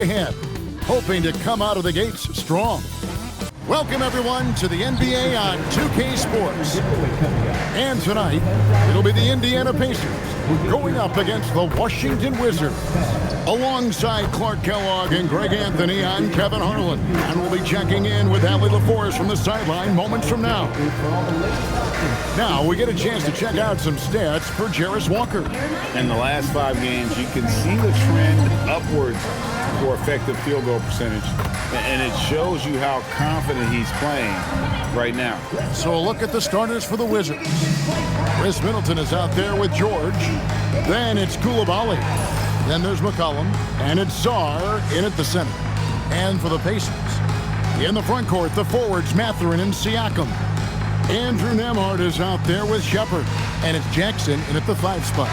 ahead, hoping to come out of the gates strong. Welcome, everyone, to the NBA on 2K Sports. And tonight, it'll be the Indiana Pacers going up against the Washington Wizards. Alongside Clark Kellogg and Greg Anthony, I'm Kevin Harlan, and we'll be checking in with Allie LaForce from the sideline moments from now. Now, we get a chance to check out some stats for Jarris Walker. In the last 5 games, you can see the trend upwards for effective field goal percentage, and it shows you how confident he's playing right now. So a look at the starters for the Wizards. Chris Middleton is out there with George. Then it's Koulibaly. Then there's McCollum, and it's Czar in at the center. And for the Pacers, in the front court, the forwards Mathurin and Siakam. Andrew Nembhard is out there with Shepard, and it's Jackson in at the 5 spot.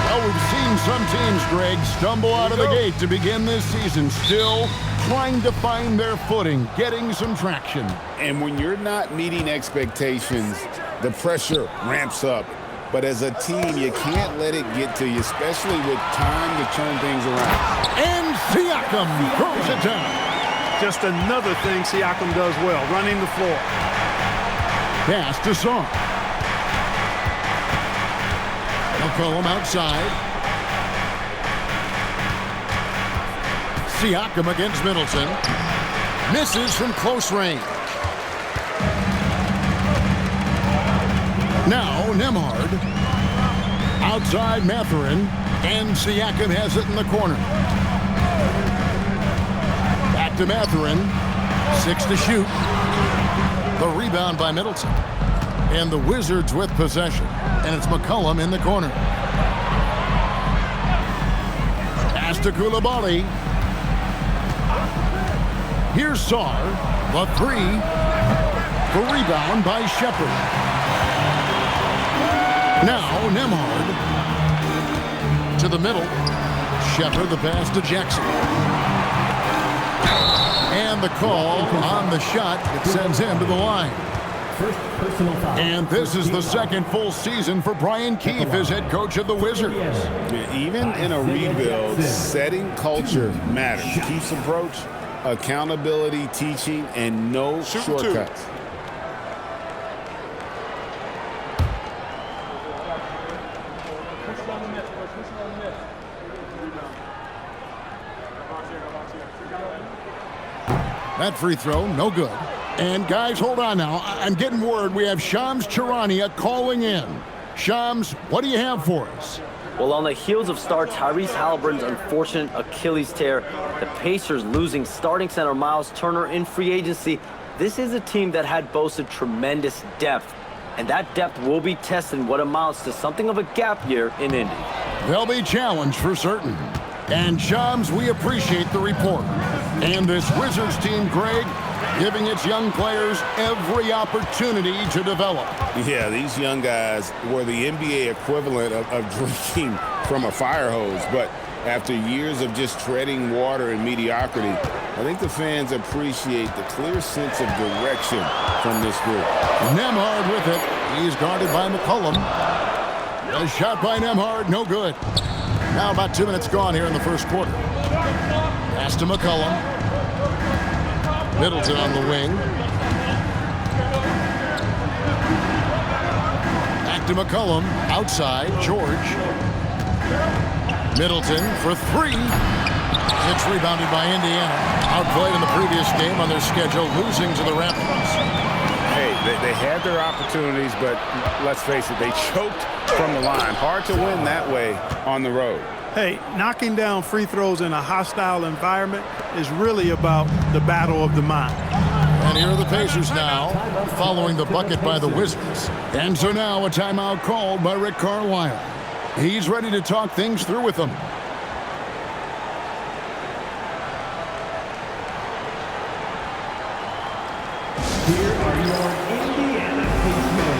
Well, we've seen some teams, Greg, stumble out of the gate to begin this season, still trying to find their footing, getting some traction. And when you're not meeting expectations, the pressure ramps up. But as a team, you can't let it get to you, especially with time to turn things around. And Siakam throws it down. Just another thing Siakam does well, running the floor. Pass to Song. McCollum outside. Siakam against Middleton. Misses from close range. Now Nembhard. Outside Mathurin. And Siakam has it in the corner. Back to Mathurin. 6 to shoot. The rebound by Middleton. And the Wizards with possession. And it's McCollum in the corner. Pass to Koulibaly. Here's Czar. The 3. The rebound by Shepard. Now Nembhard. To the middle. Shepard the pass to Jackson. And the call on the shot. It sends him to the line. And this is the second full season for Brian Keefe as head coach of the Wizards. Even in a rebuild, setting culture matters. Keefe's approach, accountability, teaching, and no shortcuts. That free throw, no good. And guys, hold on now. I'm getting word we have Shams Charania calling in. Shams, what do you have for us? Well, on the heels of star Tyrese Halliburton's unfortunate Achilles tear, the Pacers losing starting center Miles Turner in free agency, this is a team that had boasted tremendous depth. And that depth will be tested in what amounts to something of a gap year in Indy. They'll be challenged for certain. And Shams, we appreciate the report. And this Wizards team, Greg, giving its young players every opportunity to develop. Yeah, these young guys were the NBA equivalent of drinking from a fire hose. But after years of just treading water and mediocrity, I think the fans appreciate the clear sense of direction from this group. Nembhard with it. He's guarded by McCollum. A shot by Nembhard, no good. Now about 2 minutes gone here in the first quarter. Pass to McCollum. Middleton on the wing. Back to McCollum. Outside, George. Middleton for 3. It's rebounded by Indiana. Outplayed in the previous game on their schedule, losing to the Raptors. Hey, they had their opportunities, but let's face it, they choked from the line. Hard to win that way on the road. Hey, knocking down free throws in a hostile environment is really about the battle of the mind. And here are the Pacers now, following the bucket by the Wizards. And so now a timeout called by Rick Carlisle. He's ready to talk things through with them. Here are your Indiana Pacers.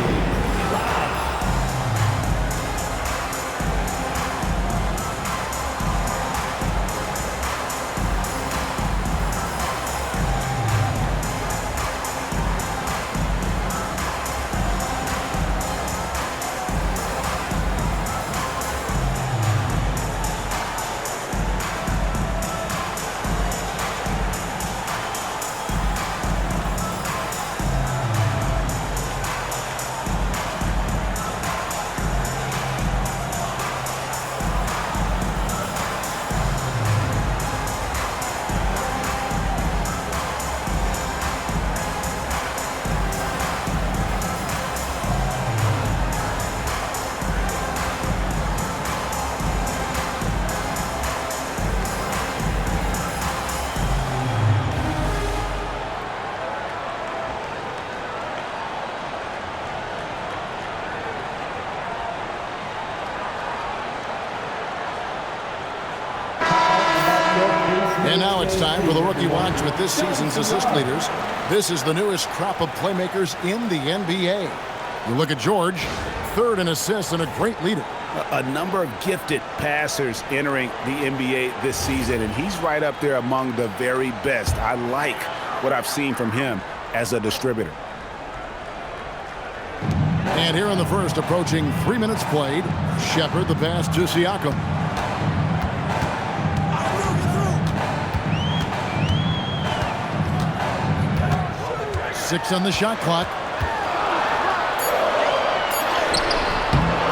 it's time for the Rookie Watch with this season's assist leaders. This is the newest crop of playmakers in the NBA. You look at George, third in assists and a great leader. A number of gifted passers entering the NBA this season, and he's right up there among the very best. I like what I've seen from him as a distributor. And here in the first, approaching 3 minutes played, Shepard the pass to Siakam. Six on the shot clock.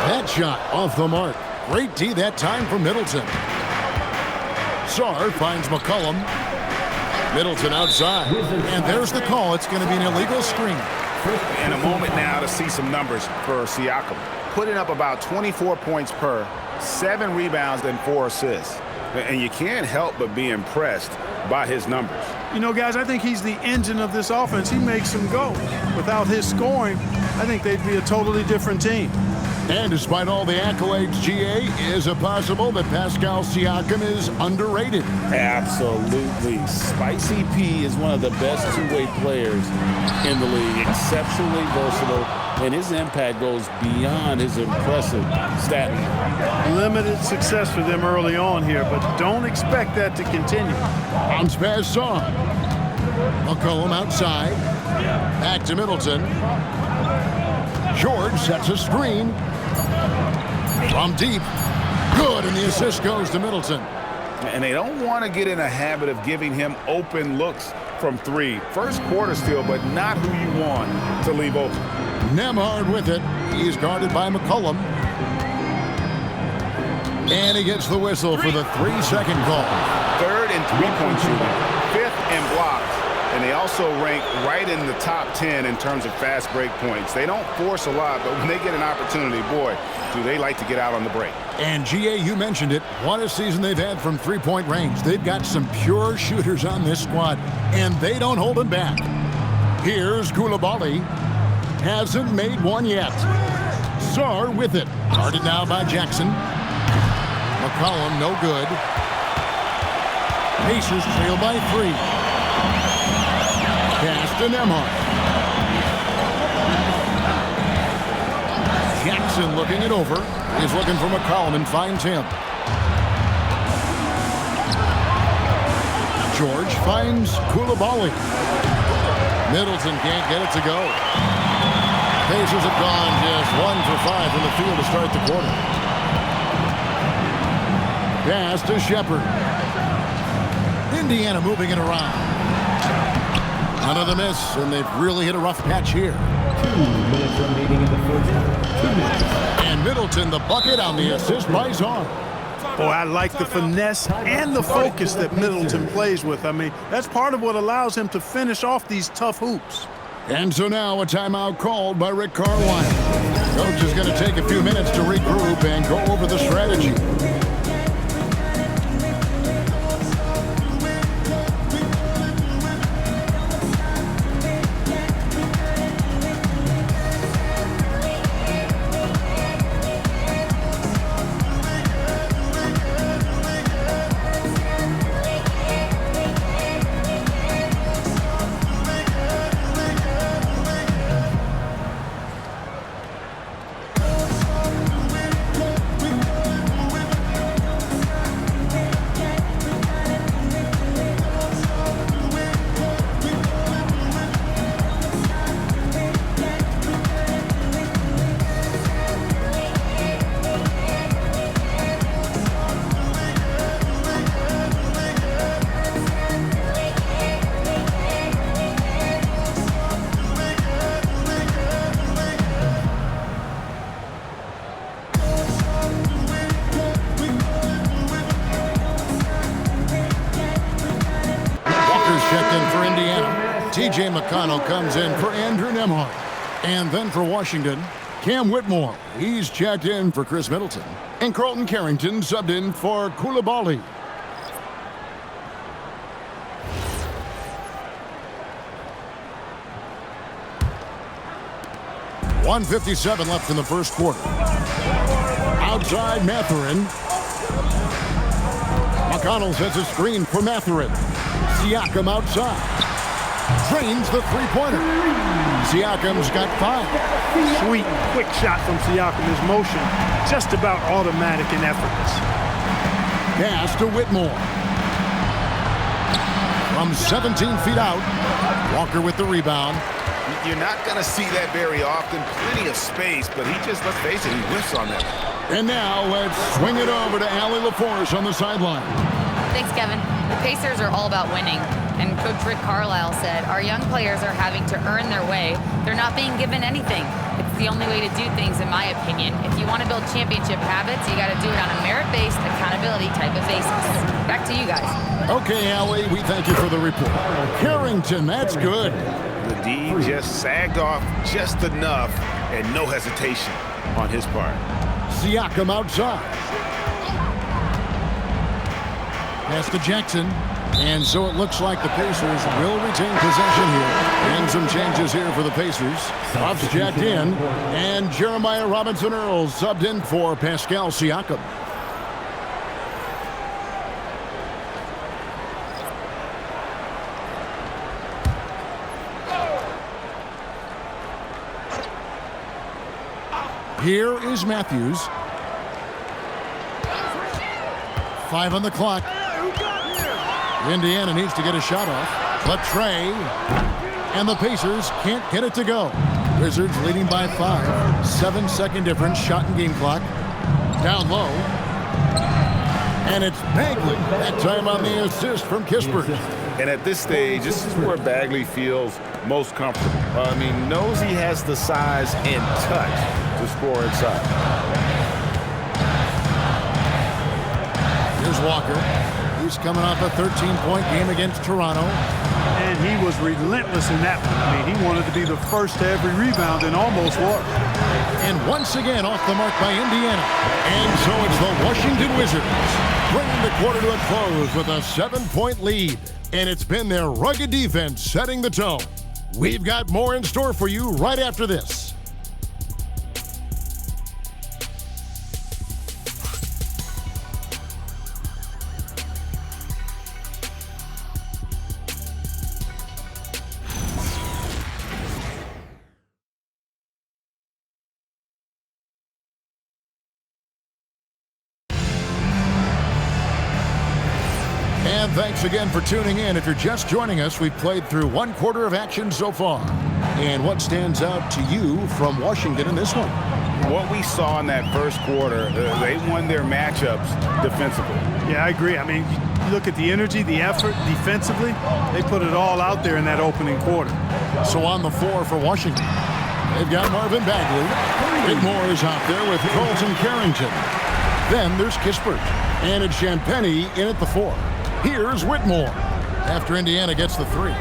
That shot off the mark. Great D that time for Middleton. Sarr finds McCollum. Middleton outside. And there's the call. It's going to be an illegal screen. And a moment now to see some numbers for Siakam. Putting up about 24 points per, 7 rebounds, and 4 assists. And you can't help but be impressed by his numbers. You know, guys, I think he's the engine of this offense. He makes them go. Without his scoring, I think they'd be a totally different team. And despite all the accolades, GA, is it possible that Pascal Siakam is underrated? Absolutely. Spicy P is one of the best two-way players in the league. Exceptionally versatile, and his impact goes beyond his impressive stat line. Limited success for them early on here, but don't expect that to continue. Bounce pass Sarr. McCollum outside. Back to Middleton. George sets a screen. From deep. Good, and the assist goes to Middleton. And they don't want to get in a habit of giving him open looks from 3. First quarter still, but not who you want to leave open. Nembhard with it. He's guarded by McCollum. And he gets the whistle for the 3-second call. Third in three-point shooting, 5th in blocks, and they also rank right in the top 10 in terms of fast break points. They don't force a lot, but when they get an opportunity, boy, do they like to get out on the break. And GA, you mentioned it. What a season they've had from three-point range. They've got some pure shooters on this squad, and they don't hold them back. Here's Koulibaly. Hasn't made one yet. Sarr with it. Guarded now by Jackson. McCollum, no good. Pacers trail by 3. Pass to Nembhard. Jackson looking it over. He's looking for McCollum and finds him. George finds Koulibaly. Middleton can't get it to go. Pacers have gone just 1 for 5 from the field to start the quarter. Pass to Shepard. Indiana moving it around. Another miss, and they've really hit a rough patch here. 2 minutes remaining in the first half. 2 minutes. And Middleton, the bucket on the assist by Sarr. Boy, I like the finesse and the focus that Middleton plays with. I mean, that's part of what allows him to finish off these tough hoops. And so now a timeout called by Rick Carlisle. Coach is going to take a few minutes to regroup and go over the strategy. Checked in for Indiana. T.J. McConnell comes in for Andrew Nembhard. And then for Washington, Cam Whitmore. He's checked in for Chris Middleton. And Carlton Carrington subbed in for Koulibaly. .157 left in the first quarter. Outside Mathurin. McConnell sets a screen for Mathurin. Siakam outside. Drains the three-pointer. Siakam's got 5. Sweet, quick shot from Siakam. His motion just about automatic and effortless. Pass to Whitmore. From 17 feet out, Walker with the rebound. You're not going to see that very often. Plenty of space, but he just, let's face it, he whiffs on that. And now let's swing it over to Allie LaForce on the sideline. Thanks, Kevin. The Pacers are all about winning. And Coach Rick Carlisle said, our young players are having to earn their way. They're not being given anything. It's the only way to do things, in my opinion. If you want to build championship habits, you got to do it on a merit-based, accountability type of basis. Back to you guys. Okay, Allie, we thank you for the report. Carrington, that's good. The D just sagged off just enough and no hesitation on his part. Siakam outside. Pass to Jackson. And so it looks like the Pacers will retain possession here. And some changes here for the Pacers. Buffs jacked in. And Jeremiah Robinson-Earl subbed in for Pascal Siakam. Here is Matthews. 5 on the clock. Indiana needs to get a shot off. But Trey and the Pacers can't get it to go. Wizards leading by 5. 7-second difference, shot and game clock. Down low. And it's Bagley. That time on the assist from Kispert. And at this stage, this is where Bagley feels most comfortable. Knows he has the size and touch to score inside. Here's Walker. He's coming off a 13-point game against Toronto. And he was relentless in that one. He wanted to be the first to every rebound and almost was. And once again off the mark by Indiana. And so it's the Washington Wizards bringing the quarter to a close with a 7-point lead. And it's been their rugged defense setting the tone. We've got more in store for you right after this. And thanks again for tuning in. If you're just joining us, we've played through 1 quarter of action so far. And what stands out to you from Washington in this one? What we saw in that first quarter, they won their matchups defensively. Yeah, I agree. You look at the energy, the effort defensively, they put it all out there in that opening quarter. So on the floor for Washington, they've got Marvin Bagley. Whitmore is out there with Colton Carrington. Then there's Kispert. And it's Champagnie in at the 4. Here's Whitmore after Indiana gets the 3.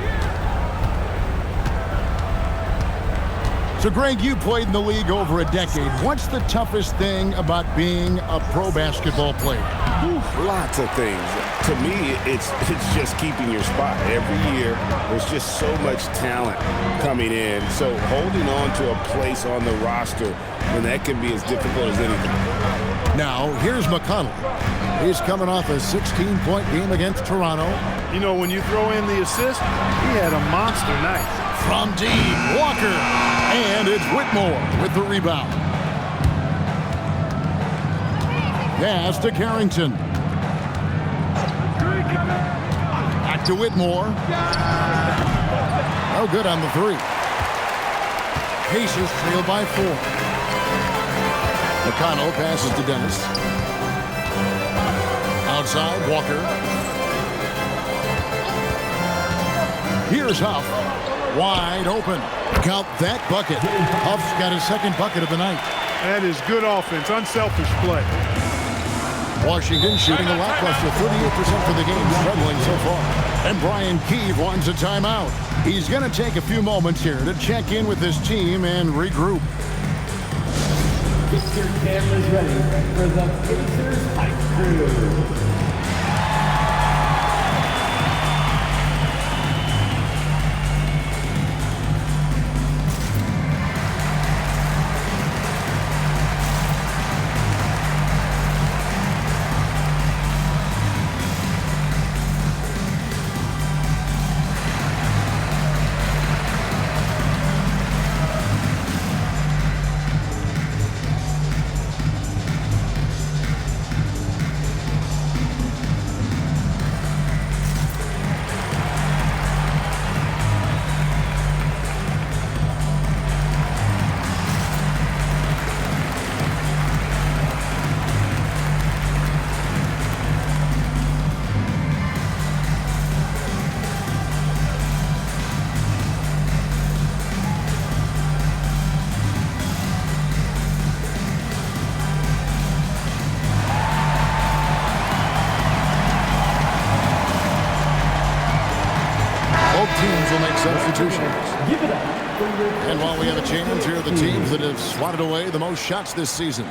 So, Greg, you played in the league over a decade. What's the toughest thing about being a pro basketball player? Lots of things. To me, it's just keeping your spot. Every year, there's just so much talent coming in. So holding on to a place on the roster, when that can be as difficult as anything. Now, here's McConnell. He's coming off a 16-point game against Toronto. When you throw in the assist, he had a monster night. From deep, Walker. And it's Whitmore with the rebound. Pass to Carrington. Back to Whitmore. No good on the 3. Pacers trail by 4. McConnell passes to Dennis. Outside, Walker. Here's Huff. Wide open. Count that bucket. Huff's got his 2nd bucket of the night. That is good offense, unselfish play. Washington shooting a lackluster 38% for the game, struggling so far. And Brian Keeve wants a timeout. He's going to take a few moments here to check in with his team and regroup. Get your cameras ready for the Pacers Hype Crew. Both teams will make substitutions. Give it up for your And while we have a chance, here are the teams that have swatted away the most shots this season.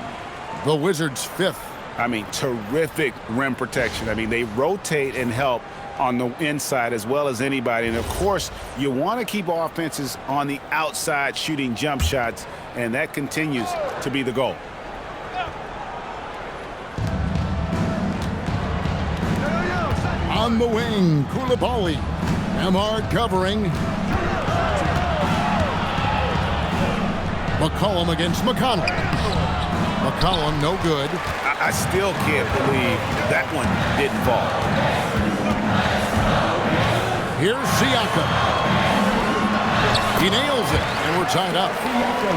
The Wizards 5th. I mean, terrific rim protection. I mean, they rotate and help on the inside as well as anybody. And, of course, you want to keep offenses on the outside shooting jump shots, and that continues to be the goal. On the wing, Koulibaly. Emhart covering. McCollum against McConnell. McCollum no good. I still can't believe that one didn't fall. Here's Siakam. He nails it, and we're tied up.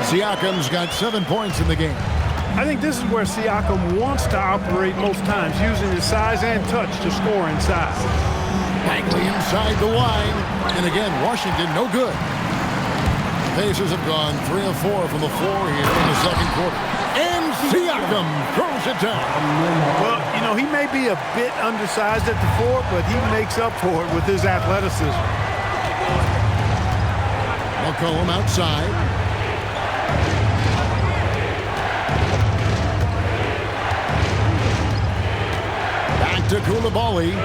Siakam's got 7 points in the game. I think this is where Siakam wants to operate most times, using his size and touch to score inside. Bagley inside the line. And again, Washington no good. Pacers have gone 3 of 4 from the floor here in the second quarter. And Siakam throws it down. Well, you know, he may be a bit undersized at the 4, but he makes up for it with his athleticism. McCollum outside. Back to Koulibaly.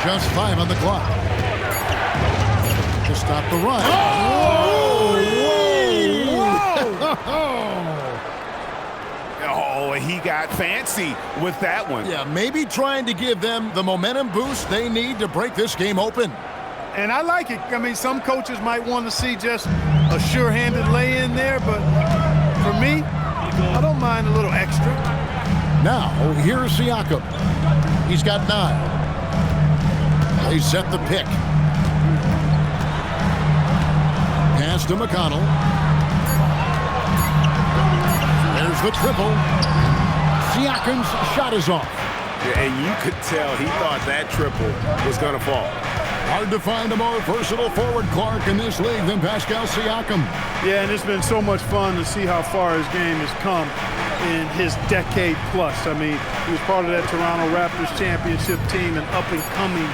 Just 5 on the clock. To stop the run. Oh, he got fancy with that one. Yeah, maybe trying to give them the momentum boost they need to break this game open. And I like it. I mean, some coaches might want to see just a sure-handed lay-in there, but for me, I don't mind a little extra. Now, here's Siakam. He's got 9. They set the pick. Pass to McConnell. There's the triple. Siakam's shot is off. Yeah, and you could tell he thought that triple was going to fall. Hard to find a more versatile forward, Clark, in this league than Pascal Siakam. Yeah, and it's been so much fun to see how far his game has come in his decade plus. I mean, he was part of that Toronto Raptors championship team, an up-and-coming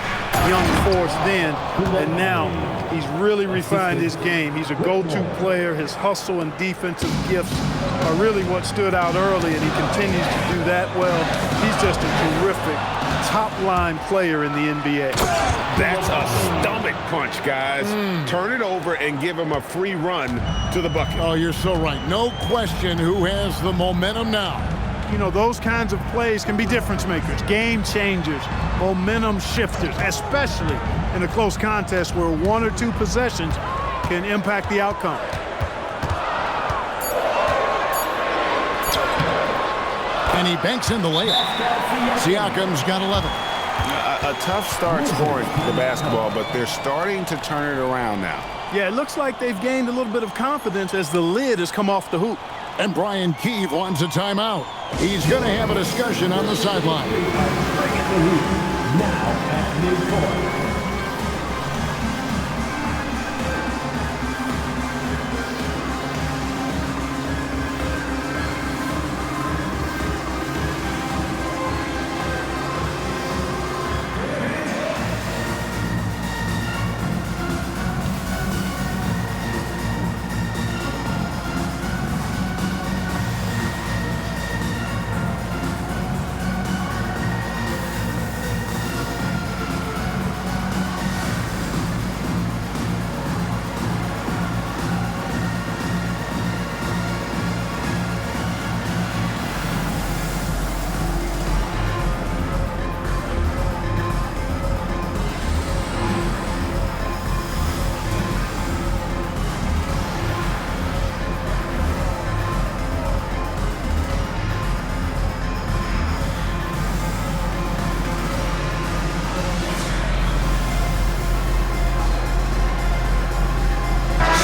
young force then, and now he's really refined his game. He's a go-to player. His hustle and defensive gifts are really what stood out early, and he continues to do that well. He's just a terrific top-line player in the NBA. That's a stomach punch, guys. Turn it over and give him a free run to the bucket. Oh, you're so right. No question who has the momentum now. You know, those kinds of plays can be difference makers, game changers, momentum shifters, especially in a close contest where 1 or 2 possessions can impact the outcome. And he banks in the layup. Siakam's got 11. A tough start scoring the basketball, but they're starting to turn it around now. Yeah, it looks like they've gained a little bit of confidence as the lid has come off the hoop. And Brian Keefe wants a timeout. He's going to have a discussion on the sideline. now at midcourt.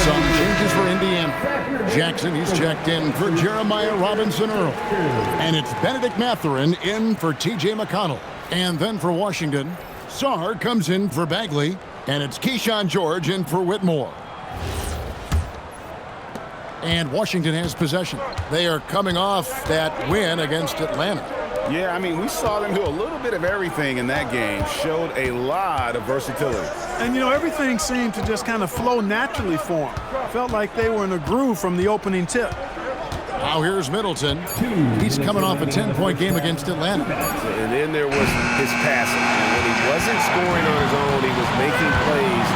Some changes for Indiana. Jackson, he's checked in for Jeremiah Robinson-Earl. And it's Benedict Mathurin in for T.J. McConnell. And then for Washington, Sarr comes in for Bagley. And it's Keyshawn George in for Whitmore. And Washington has possession. They are coming off that win against Atlanta. Yeah, I mean, we saw them do a little bit of everything in that game. Showed a lot of versatility. And, you know, everything seemed to just kind of flow naturally for him. Felt like they were in a groove from the opening tip. Now here's Middleton. He's coming off a 10-point game against Atlanta. And then there was his passing. And when he wasn't scoring on his own, he was making plays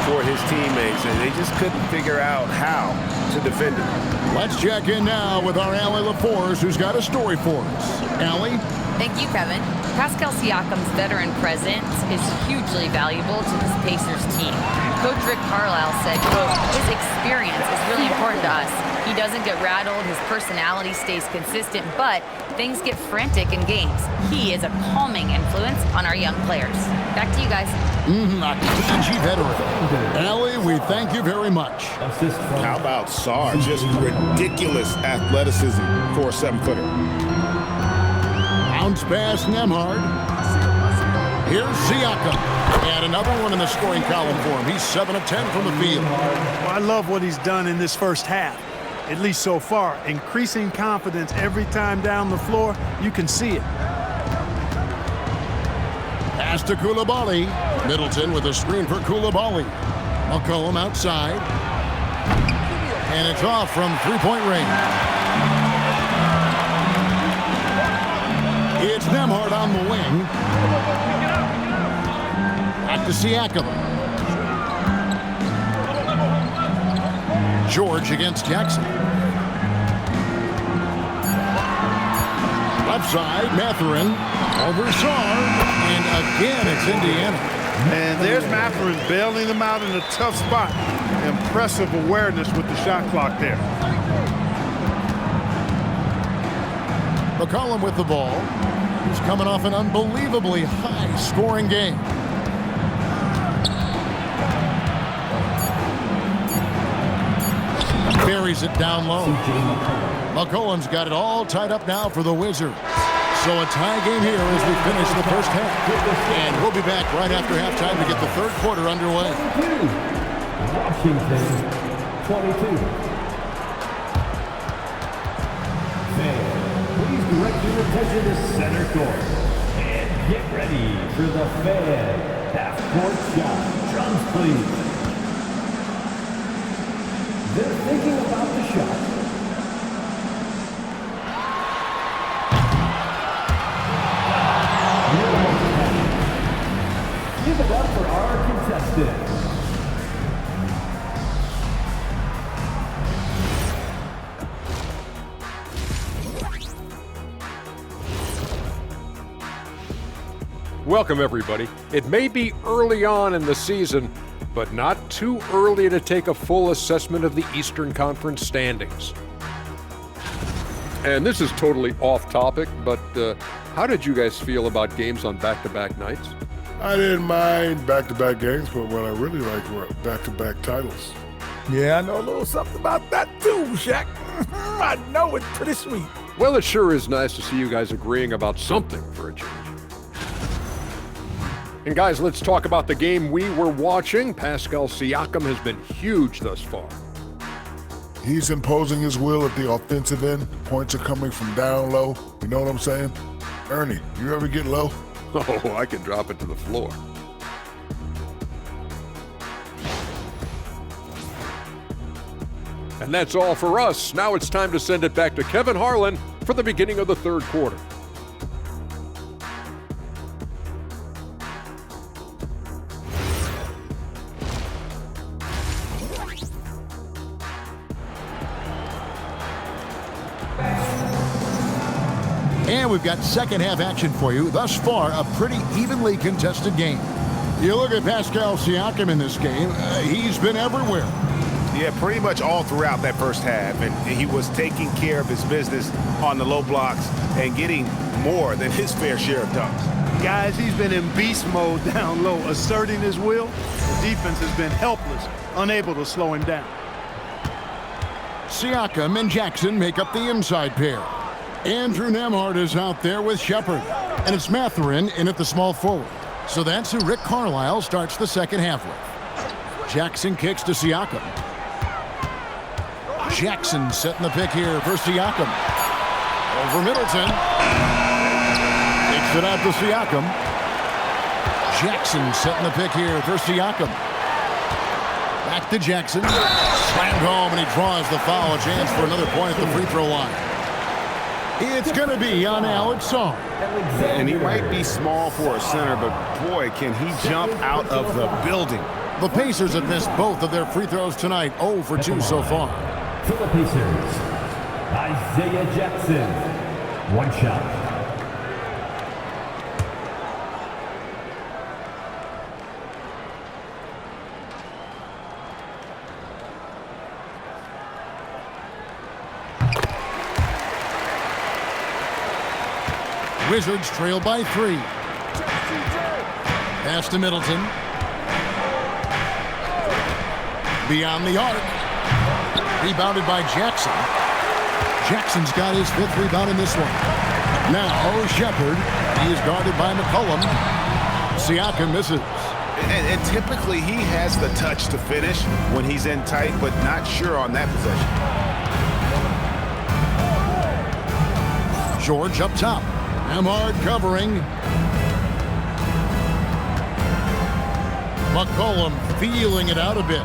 for his teammates, and they just couldn't figure out how to defend him. Let's check in now with our Allie LaForce, who's got a story for us. Allie? Thank you, Kevin. Pascal Siakam's veteran presence is hugely valuable to this Pacers team. Coach Rick Carlisle said, quote, his experience is really important to us. He doesn't get rattled, his personality stays consistent, but things get frantic in games. He is a calming influence on our young players. Back to you guys. A PG veteran. Allie, we thank you very much. How about Sarr? Just ridiculous athleticism for a 7-footer. Bounce pass, Nembhard. Here's Siakam. And another one in the scoring column for him. He's 7 of 10 from the field. Well, I love what he's done in this first half, at least so far. Increasing confidence every time down the floor. You can see it. Pass to Coulibaly. Middleton with a screen for Coulibaly. McCollum outside. And it's off from three-point range. It's Nembhard on the wing. Back to Siakam. George against Jackson. Left side, Mathurin. Over Sarr. And again, it's Indiana. And there's Mathurin bailing them out in a tough spot. Impressive awareness with the shot clock there. McCollum with the ball. He's coming off an unbelievably high-scoring game. Buries it down low. McCollum's got it all tied up now for the Wizards. So a tie game here as we finish the first half. And we'll be back right after halftime to get the third quarter underway. Washington, 22. Please direct your attention to center court. And get ready for the Fan half-court shot. Drums, please. They're thinking about the shot. Give it up for our contestants. Welcome, everybody. It may be early on in the season, but not too early to take a full assessment of the Eastern Conference standings. And this is totally off topic, but how did you guys feel about games on back-to-back nights? I didn't mind back-to-back games, but what I really liked were back-to-back titles. Yeah, I know a little something about that too, Shaq. I know it's pretty sweet. Well, it sure is nice to see you guys agreeing about something for a change. And guys, let's talk about the game we were watching. Pascal Siakam has been huge thus far. He's imposing his will at the offensive end. Points are coming from down low. You know what I'm saying? Ernie, you ever get low? Oh, I can drop it to the floor. And that's all for us. Now it's time to send it back to Kevin Harlan for the beginning of the third quarter. And we've got second half action for you. Thus far, a pretty evenly contested game. You look at Pascal Siakam in this game, he's been everywhere. Yeah, pretty much all throughout that first half. And he was taking care of his business on the low blocks and getting more than his fair share of dunks. Guys, he's been in beast mode down low, asserting his will. The defense has been helpless, unable to slow him down. Siakam and Jackson make up the inside pair. Andrew Nembhard is out there with Shepard. And it's Mathurin in at the small forward. So that's who Rick Carlisle starts the second half with. Jackson kicks to Siakam. Jackson setting the pick here for Siakam. Over Middleton. Takes it out to Siakam. Jackson setting the pick here for Siakam. Back to Jackson. Slammed home, and he draws the foul. A chance for another point at the free throw line. It's going to be on Alex Sarr. And he might be small for a center, but boy, can he jump out of the building. The Pacers have missed both of their free throws tonight, 0 for 2 so far. For the Pacers, Isaiah Jackson. One shot. Wizards trail by 3. Pass to Middleton. Beyond the arc. Rebounded by Jackson. Jackson's got his 5th rebound in this one. Now Shepard. He is guarded by McCollum. Siakam misses. And typically he has the touch to finish when he's in tight, but not sure on that possession. George up top. Amard covering. McCollum feeling it out a bit.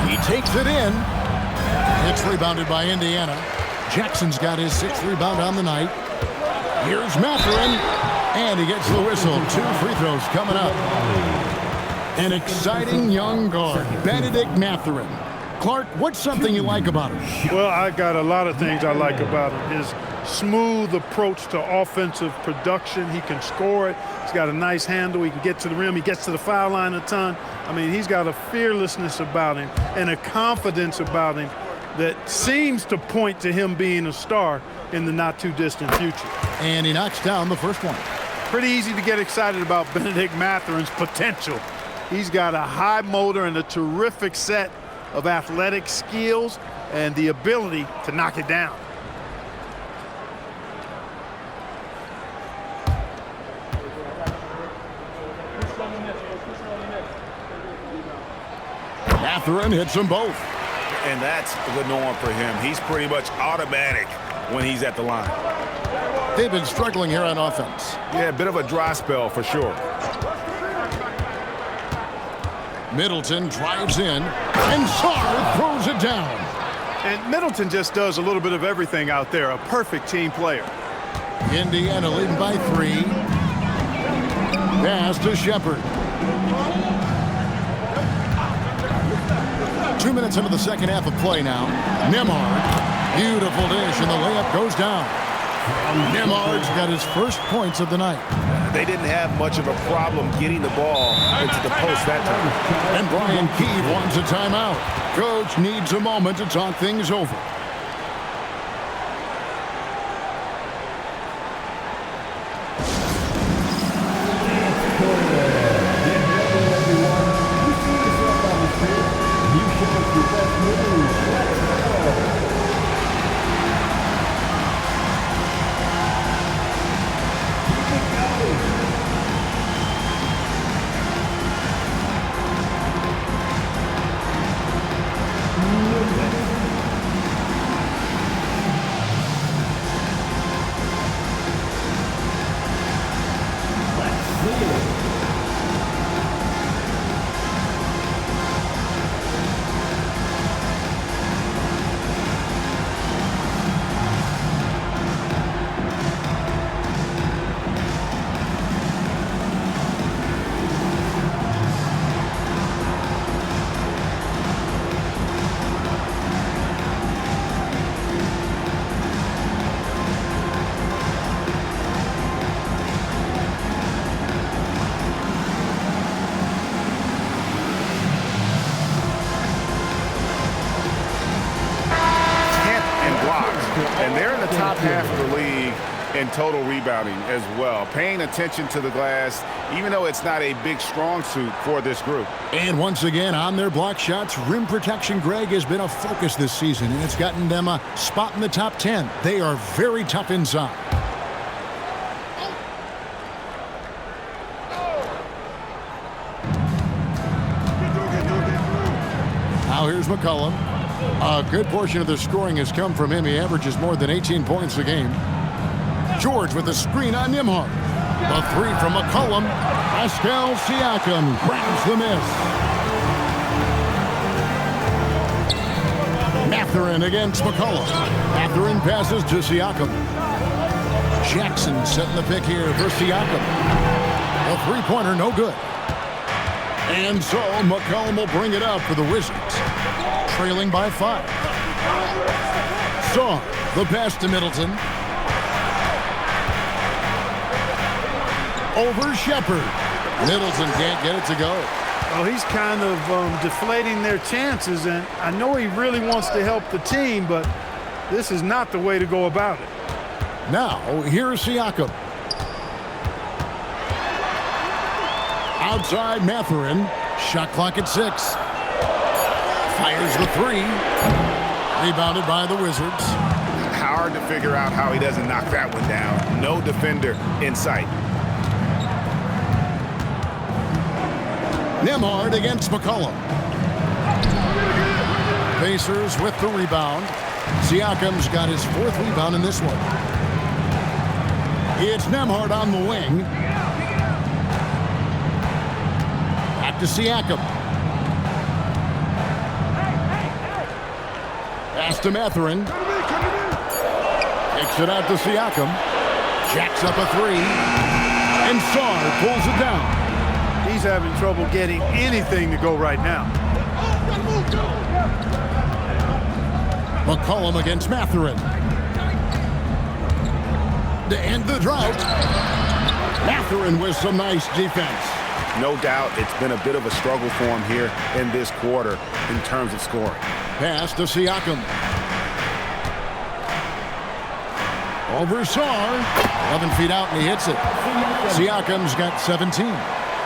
He takes it in. It's rebounded by Indiana. Jackson's got his 6th rebound on the night. Here's Mathurin. And he gets the whistle. 2 free throws coming up. An exciting young guard, Benedict Mathurin. Clark, what's something you like about him? Well, I got a lot of things I like about him. His smooth approach to offensive production. He can score it. He's got a nice handle. He can get to the rim. He gets to the foul line a ton. I mean, he's got a fearlessness about him and a confidence about him that seems to point to him being a star in the not-too-distant future. And he knocks down the first one. Pretty easy to get excited about Benedict Mathurin's potential. He's got a high motor and a terrific set of athletic skills and the ability to knock it down. Mathurin hits them both. And that's the norm for him. He's pretty much automatic when he's at the line. They've been struggling here on offense. Yeah, a bit of a dry spell for sure. Middleton drives in, and Sarr throws it down. And Middleton just does a little bit of everything out there. A perfect team player. Indiana leading by 3. Pass to Shepard. 2 minutes into the second half of play now. Nembhard, beautiful dish, and the layup goes down. Nembhard's got his first points of the night. They didn't have much of a problem getting the ball into the post that time. And Brian Keeve wants a timeout. Coach needs a moment to talk things over. And they're in the top half of the league in total rebounding as well. Paying attention to the glass, even though it's not a big strong suit for this group. And once again, on their block shots, rim protection, Greg, has been a focus this season, and it's gotten them a spot in the top 10. They are very tough inside. Now here's McCollum. A good portion of the scoring has come from him. He averages more than 18 points a game. George with a screen on Nembhard. The three from McCollum. Pascal Siakam grabs the miss. Mathurin against McCollum. Mathurin passes to Siakam. Jackson setting the pick here for Siakam. A three-pointer, no good. And so McCollum will bring it up for the Wizards, trailing by 5. Saw the pass to Middleton. Over Shepherd. Middleton can't get it to go. Well, he's kind of deflating their chances, and I know he really wants to help the team, but this is not the way to go about it. Now, here's Siakam. Outside Mathurin. Shot clock at 6. Fires the 3. Rebounded by the Wizards. Hard to figure out how he doesn't knock that one down. No defender in sight. Nembhard against McCollum. Pacers with the rebound. Siakam's got his 4th rebound in this one. It's Nembhard on the wing. Back to Siakam. Pass to Mathurin. Kicks it out to Siakam. Jacks up a 3. And Sarr pulls it down. He's having trouble getting anything to go right now. McCollum against Mathurin. To end the drought. Mathurin with some nice defense. No doubt it's been a bit of a struggle for him here in this quarter in terms of scoring. Pass to Siakam. Over Sarr. 11 feet out and he hits it. Siakam's got 17.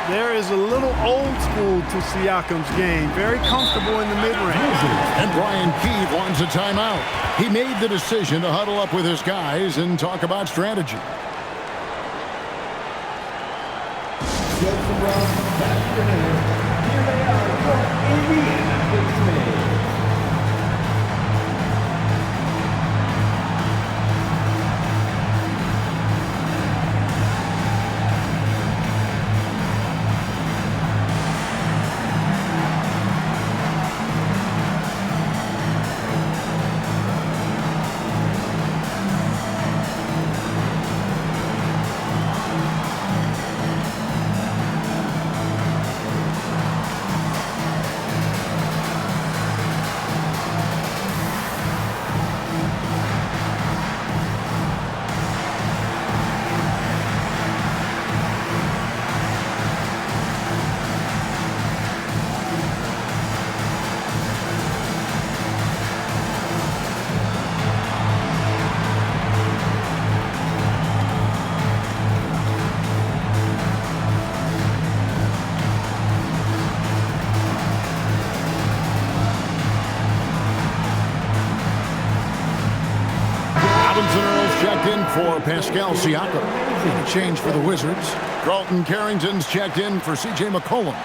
There is a little old school to Siakam's game. Very comfortable in the mid-range. And Brian Keith wants a timeout. He made the decision to huddle up with his guys and talk about strategy. Just from Sacramento, here they are from Indianapolis. Checked in for Pascal Siakam. And a change for the Wizards. Carlton Carrington's checked in for C.J. McCollum.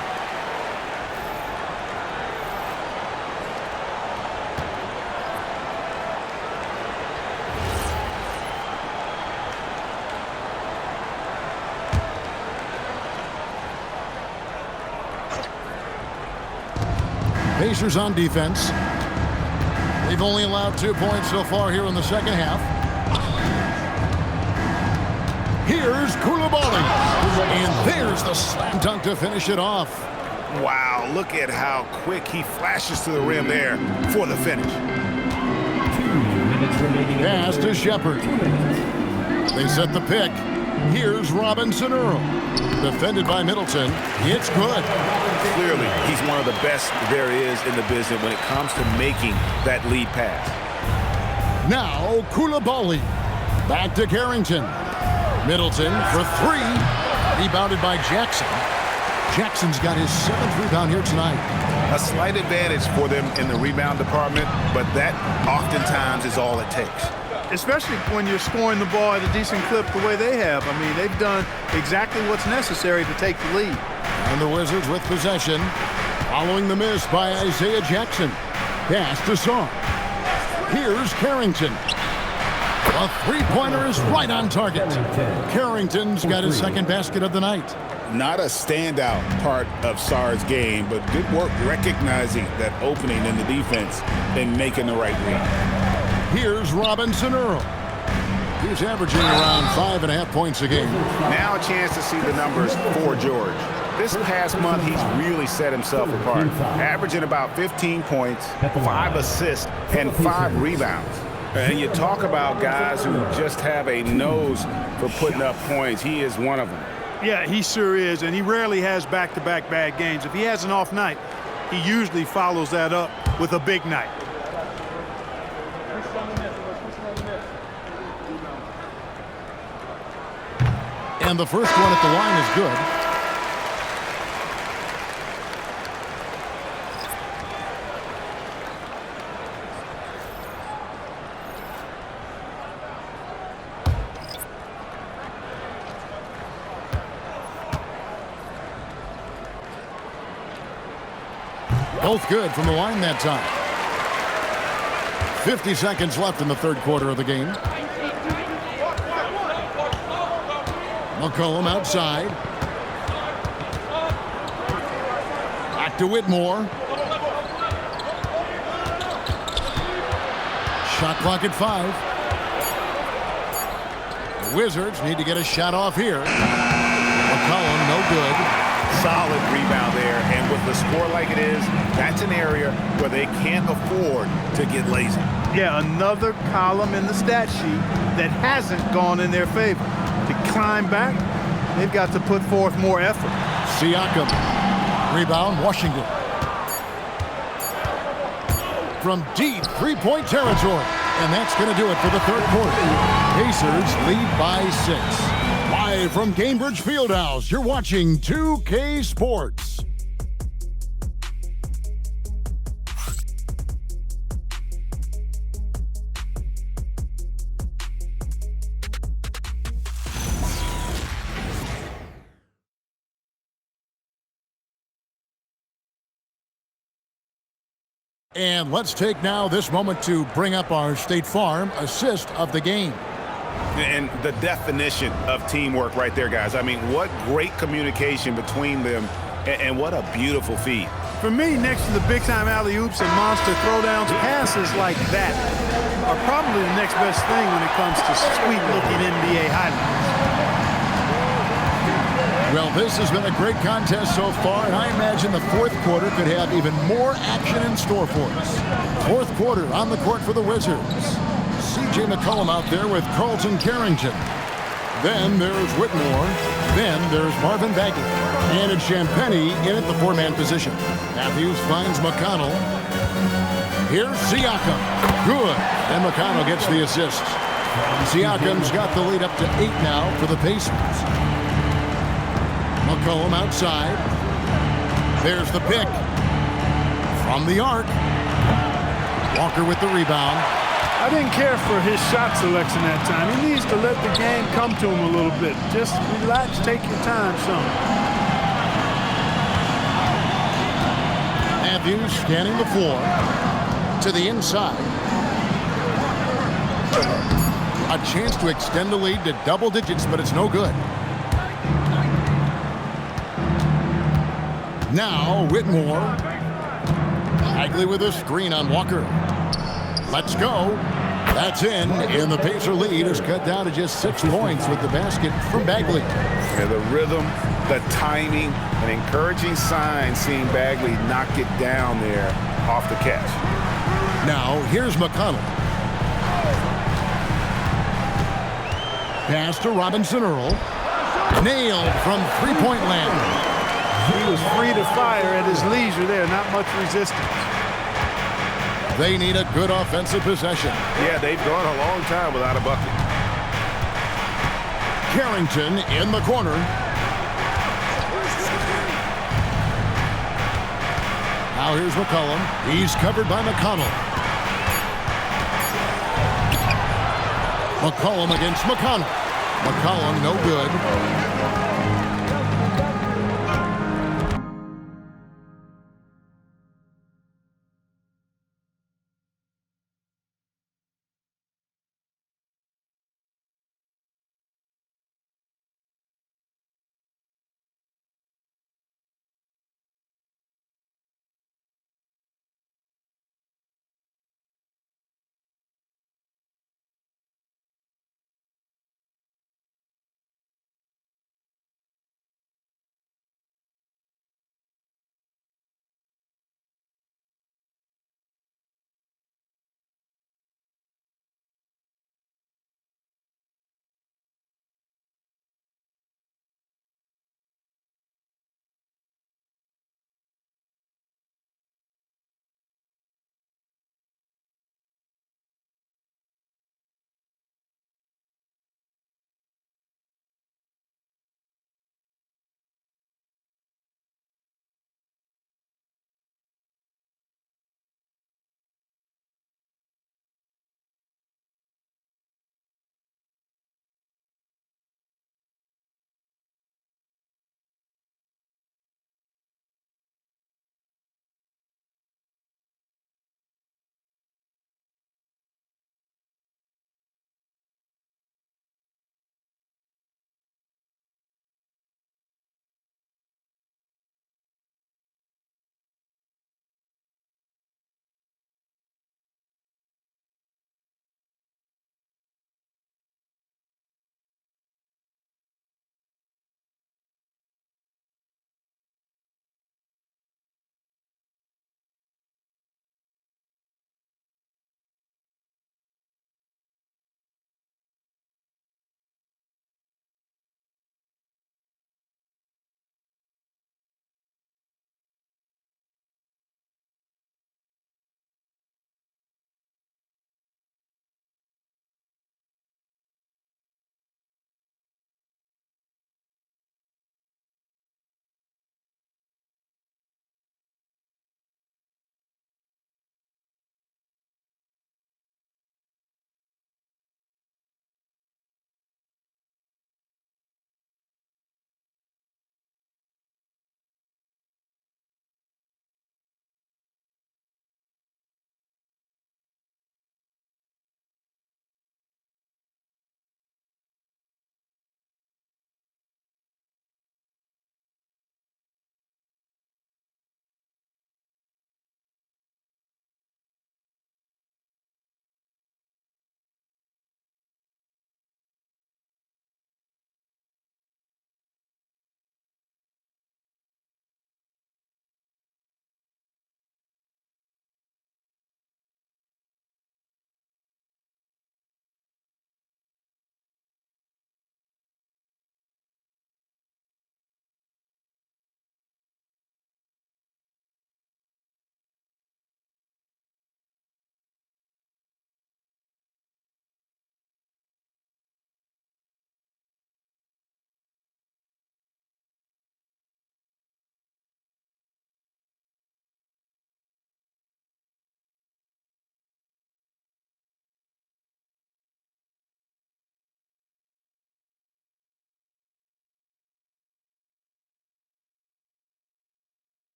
Pacers on defense. They've only allowed 2 points so far here in the second half. Here's Koulibaly. And there's the slam dunk to finish it off. Wow, look at how quick he flashes to the rim there for the finish. 2 minutes remaining. Pass to Shepherd. They set the pick. Here's Robinson Earl. Defended by Middleton. It's good. Clearly, he's one of the best there is in the business when it comes to making that lead pass. Now Koulibaly. Back to Carrington. Middleton for 3. Rebounded by Jackson. Jackson's got his 7th rebound here tonight. A slight advantage for them in the rebound department, but that oftentimes is all it takes. Especially when you're scoring the ball at a decent clip the way they have. I mean, they've done exactly what's necessary to take the lead. And the Wizards with possession. Following the miss by Isaiah Jackson. Pass to Sarr. Here's Carrington. A three-pointer is right on target. Carrington's got his second basket of the night. Not a standout part of Sarr's game, but good work recognizing that opening in the defense and making the right read. Here's Robinson Earl. He's averaging around 5.5 points a game. Now a chance to see the numbers for George. This past month, he's really set himself apart, averaging about 15 points, 5 assists, and 5 rebounds. And you talk about guys who just have a nose for putting up points. He is one of them. Yeah, he sure is, and he rarely has back-to-back bad games. If he has an off night, he usually follows that up with a big night. And the first one at the line is good. Both good from the line that time. 50 seconds left in the third quarter of the game. McCollum outside. Back to Whitmore. Shot clock at 5. The Wizards need to get a shot off here. McCollum, no good. Solid rebound there, and with the score like it is, that's an area where they can't afford to get lazy. Yeah, another column in the stat sheet that hasn't gone in their favor. To climb back, they've got to put forth more effort. Siakam. Rebound, Washington. From deep three-point territory. And that's going to do it for the third quarter. Pacers lead by 6. Live from Cambridge Fieldhouse, you're watching 2K Sports. And let's take now this moment to bring up our State Farm assist of the game. And the definition of teamwork right there, guys. I mean, what great communication between them, and what a beautiful feed. For me, next to the big-time alley-oops and monster throwdowns, passes like that are probably the next best thing when it comes to sweet-looking NBA highlights. Well, this has been a great contest so far, and I imagine the fourth quarter could have even more action in store for us. Fourth quarter on the court for the Wizards. C.J. McCollum out there with Carlton Carrington. Then there's Whitmore. Then there's Marvin Bagley. And it's Champagnie in at the four-man position. Matthews finds McConnell. Here's Siakam. Good. And McConnell gets the assist. Siakam's got the lead up to 8 now for the Pacers. McCollum outside. There's the pick. From the arc. Walker with the rebound. I didn't care for his shot selection that time. He needs to let the game come to him a little bit. Just relax, take your time some. Matthews scanning the floor. To the inside. A chance to extend the lead to double digits, but it's no good. Now Whitmore. Bagley with a screen on Walker. Let's go. That's in, and the Pacer lead is cut down to just 6 points with the basket from Bagley. Yeah, the rhythm, the timing, an encouraging sign seeing Bagley knock it down there off the catch. Now, here's McConnell. Pass to Robinson Earl. Nailed from three-point land. He was free to fire at his leisure there, not much resistance. They need a good offensive possession. Yeah, they've gone a long time without a bucket. Carrington in the corner. Now here's McCollum. He's covered by McConnell. McCollum against McConnell. McCollum no good.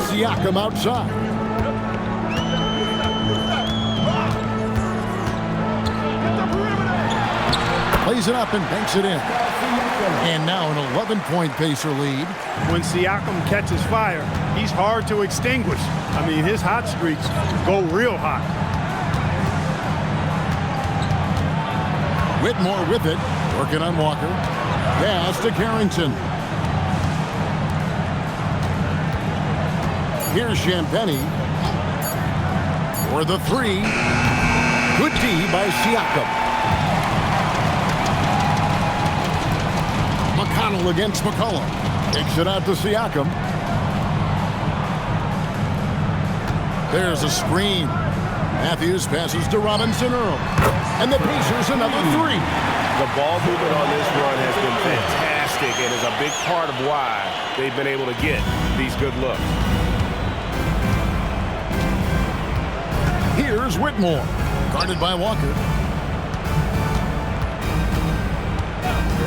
Siakam outside. Plays it up and banks it in. And now an 11-point Pacer lead. When Siakam catches fire, he's hard to extinguish. I mean, his hot streaks go real hot. Whitmore with it, working on Walker. Pass to Carrington. Here's Champagny for the three. Good D by Siakam. McConnell against McCollum. Takes it out to Siakam. There's a screen. Matthews passes to Robinson Earl. And the Pacers another three. The ball movement on this run has been fantastic and is a big part of why they've been able to get these good looks. Here's Whitmore. Guarded by Walker.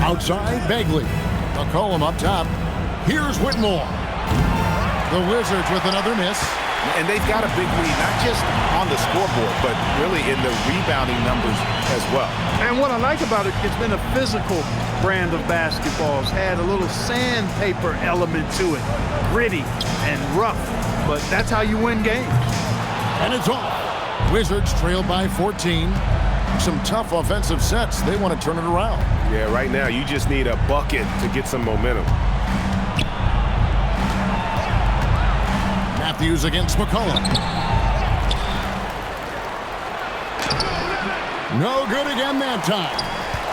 Outside, Bagley. McCollum up top. Here's Whitmore. The Wizards with another miss. And they've got a big lead, not just on the scoreboard, but really in the rebounding numbers as well. And what I like about it, it's been a physical brand of basketball. It's had a little sandpaper element to it. Gritty and rough, but that's how you win games. And it's off. Wizards trail by 14. Some tough offensive sets. They want to turn it around. Yeah, right now you just need a bucket to get some momentum. Matthews against McCollum. No good again that time.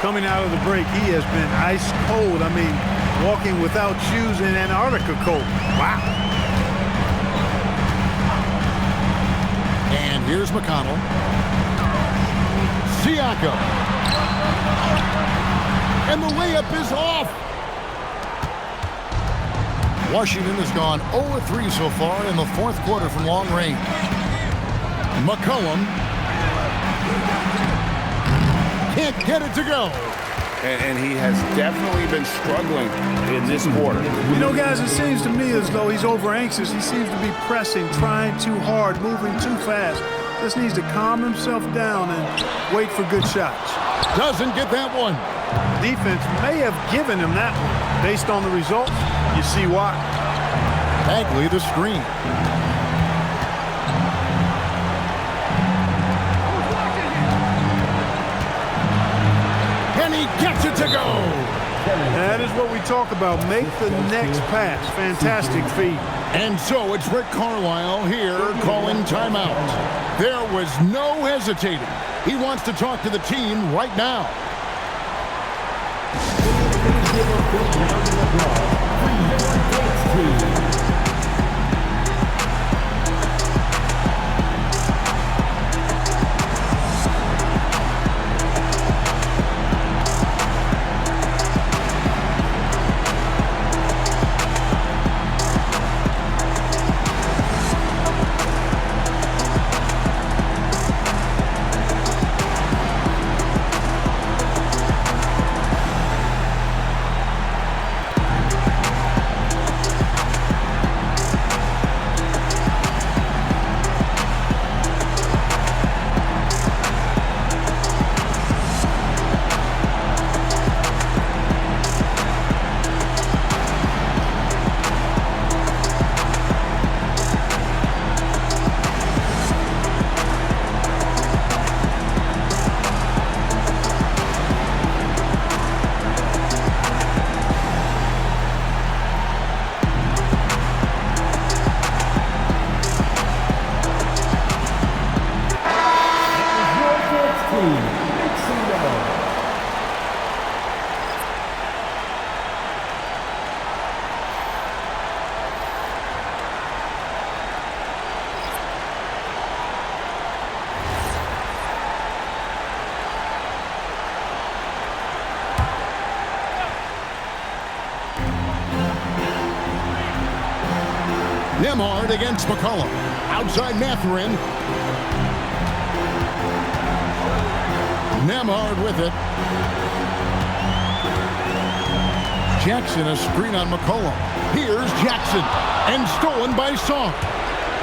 Coming out of the break, he has been ice cold. I mean, walking without shoes in Antarctica cold. Wow. And here's McConnell. Siakam. And the layup is off. Washington has gone 0-3 so far in the fourth quarter from long range. McCollum can't get it to go. And he has definitely been struggling in this quarter. You know, guys, it seems to me as though he's over anxious. He seems to be pressing, trying too hard, moving too fast. Just needs to calm himself down and wait for good shots. Doesn't get that one. Defense may have given him that one. Based on the results, you see why. Bagley the screen. And he gets it to go. That is what we talk about. Make the next pass. Fantastic feed. And so it's Rick Carlisle here calling timeout. There was no hesitating. He wants to talk to the team right now. Nembhard against McCollum. Outside Mathurin. Nembhard with it. Jackson, a screen on McCollum. Here's Jackson, and stolen by Song.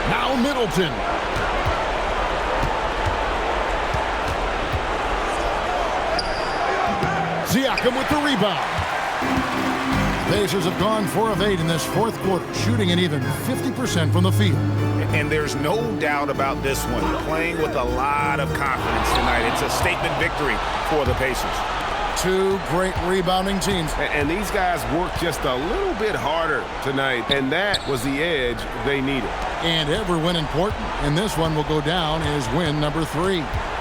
Now Middleton. Siakam with the rebound. Pacers have gone 4 of 8 in this fourth quarter, shooting an even 50% from the field. And there's no doubt about this one. Playing with a lot of confidence tonight. It's a statement victory for the Pacers. 2 great rebounding teams. And these guys worked just a little bit harder tonight, and that was the edge they needed. And every win important, and this one will go down as win number 3.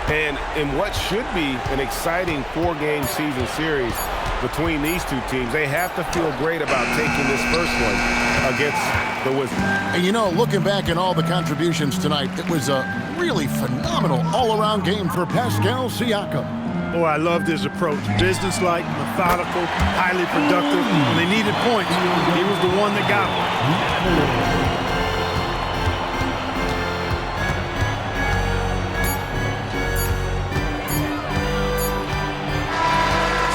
And in what should be an exciting 4-game season series between these two teams, they have to feel great about taking this first one against the Wizards. And you know, looking back at all the contributions tonight, it was a really phenomenal all-around game for Pascal Siakam. Oh, I loved his approach. Businesslike, methodical, highly productive. When they needed points, he was the one that got them.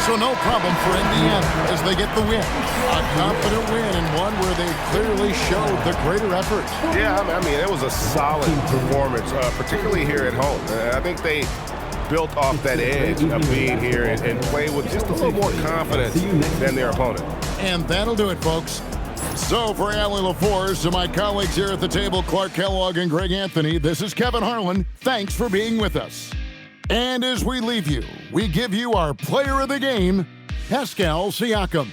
So no problem for Indiana as they get the win. A confident win and one where they clearly showed the greater effort. Yeah, I mean, it was a solid performance, particularly here at home. I think they built off that edge of being here and played with just a little more confidence than their opponent. And that'll do it, folks. So for Allie LaForce, to my colleagues here at the table, Clark Kellogg and Greg Anthony, this is Kevin Harlan. Thanks for being with us. And as we leave you, we give you our player of the game, Pascal Siakam.